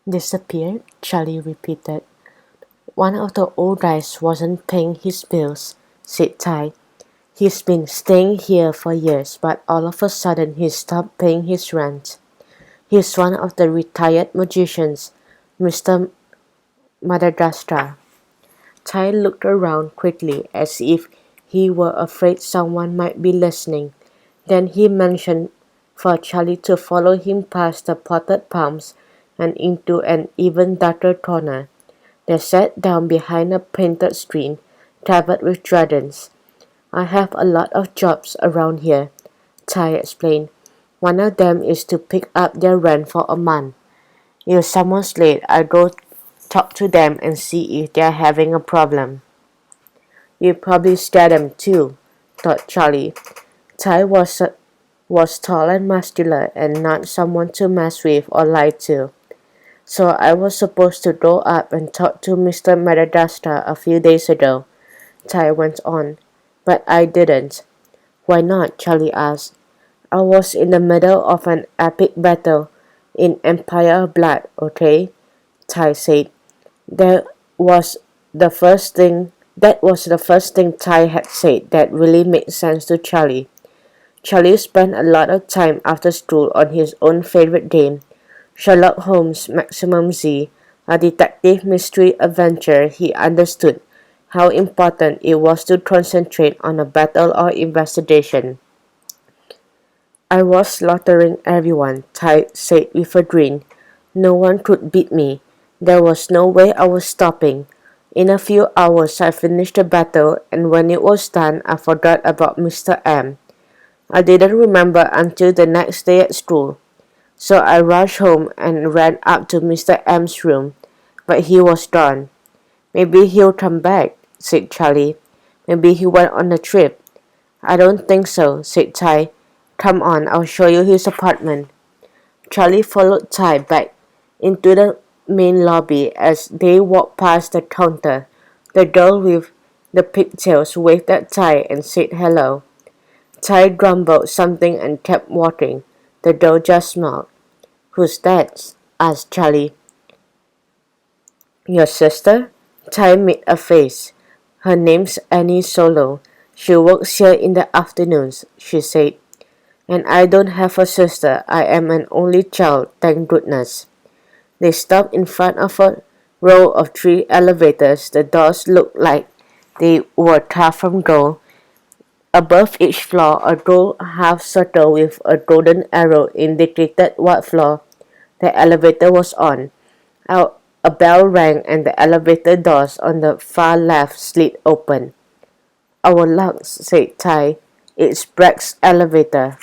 Disappeared? Charlie repeated. One of the old guys wasn't paying his bills, said Ty. He's been staying here for years, but all of a sudden he stopped paying his rent. He's one of the retired magicians, Mr. Madagascar. Ty looked around quickly as if he were afraid someone might be listening. Then he motioned for Charlie to follow him past the potted palms and into an even darker corner. They sat down behind a painted screen covered with dragons. I have a lot of jobs around here, Ty explained. One of them is to pick up their rent for a month. If someone's late, I go talk to them and see if they're having a problem. You probably scare them too, thought Charlie. Ty was tall and muscular and not someone to mess with or lie to. So I was supposed to go up and talk to Mr. Madagascar a few days ago, Ty went on. But I didn't. Why not? Charlie asked. I was in the middle of an epic battle in Empire of Blood, okay? Ty said. That was the first thing Ty had said that really made sense to Charlie. Charlie spent a lot of time after school on his own favorite game, Sherlock Holmes Maximum Z, a detective mystery adventure. He understood how important it was to concentrate on a battle or investigation. I was slaughtering everyone, Ty said with a grin. No one could beat me. There was no way I was stopping. In a few hours I finished the battle, and when it was done I forgot about Mr. M. I didn't remember until the next day at school. So I rushed home and ran up to Mr. M's room, but he was gone. Maybe he'll come back, said Charlie. Maybe he went on a trip. I don't think so, said Ty. Come on, I'll show you his apartment. Charlie followed Ty back into the main lobby. As they walked past the counter, the girl with the pigtails waved at Ty and said hello. Ty grumbled something and kept walking. The girl just smiled. Who's that? Asked Charlie. Your sister? Ty made a face. Her name's Annie Solo. She works here in the afternoons, she said. And I don't have a sister. I am an only child, thank goodness. They stopped in front of a row of 3 elevators. The doors looked like they were carved from gold. Above each floor, a gold half circle with a golden arrow indicated what floor the elevator was on. A bell rang and the elevator doors on the far left slid open. Our luck, said Ty. It's Breck's elevator.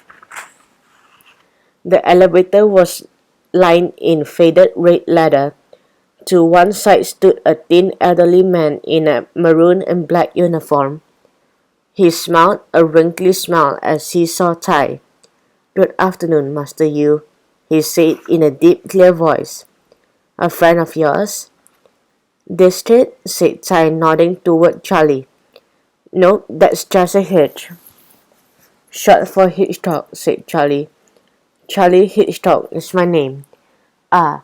The elevator was lined in faded red leather. To one side stood a thin elderly man in a maroon and black uniform. He smiled a wrinkly smile as he saw Ty. Good afternoon, Master Yu, he said in a deep, clear voice. A friend of yours? This kid, said Ty, nodding toward Charlie. No, that's just a hitch. Short for Hitchcock, said Charlie. Charlie Hitchcock is my name. Ah,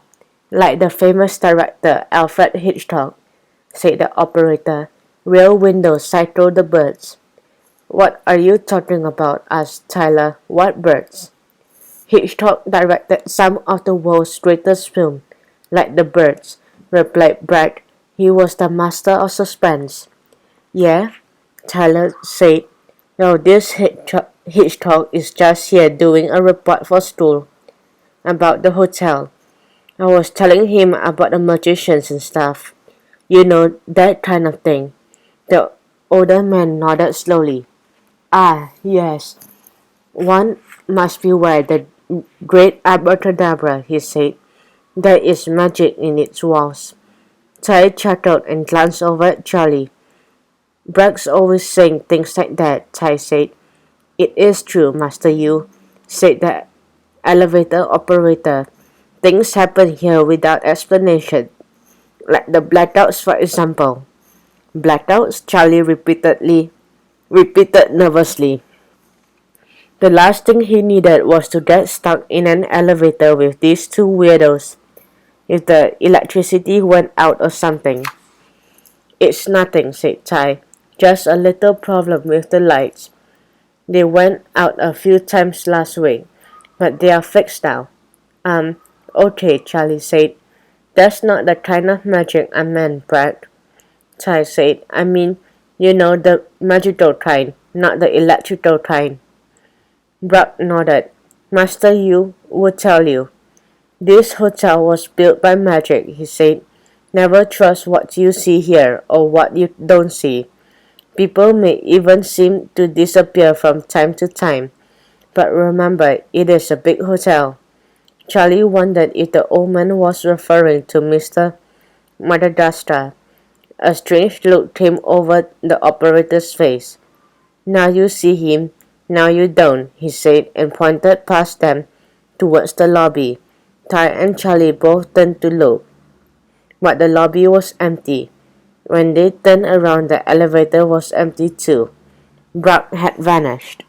like the famous director Alfred Hitchcock, said the operator. Rear window cycled the birds. What are you talking about? Asked Tyler. What birds? Hitchcock directed some of the world's greatest films, like The Birds, replied Bragg. He was the master of suspense. Yeah, Tyler said. No, this Hitchcock is just here doing a report for school about the hotel. I was telling him about the magicians and stuff. You know, that kind of thing. The older man nodded slowly. Ah, yes. One must beware the great abracadabra, he said. There is magic in its walls. Ty chuckled and glanced over at Charlie. Bragg's always saying things like that, Ty said. It is true, Master Yu, said the elevator operator. Things happen here without explanation, like the blackouts, for example. Blackouts? Charlie repeated nervously. The last thing he needed was to get stuck in an elevator with these 2 weirdos. if the electricity went out or something. It's nothing, said Ty. Just a little problem with the lights. They went out a few times last week, but they are fixed now. Um, okay, Charlie said. That's not the kind of magic I meant, Brad. Ty said. I mean, you know, the magical kind, not the electrical kind. Brad nodded. Master Yu would tell you. This hotel was built by magic, he said. Never trust what you see here or what you don't see. People may even seem to disappear from time to time, but remember, it is a big hotel. Charlie wondered if the old man was referring to Mr. Madagascar. A strange look came over the operator's face. Now you see him, now you don't, he said, and pointed past them towards the lobby. Ty and Charlie both turned to look, but the lobby was empty. When they turned around, the elevator was empty too. Brock had vanished.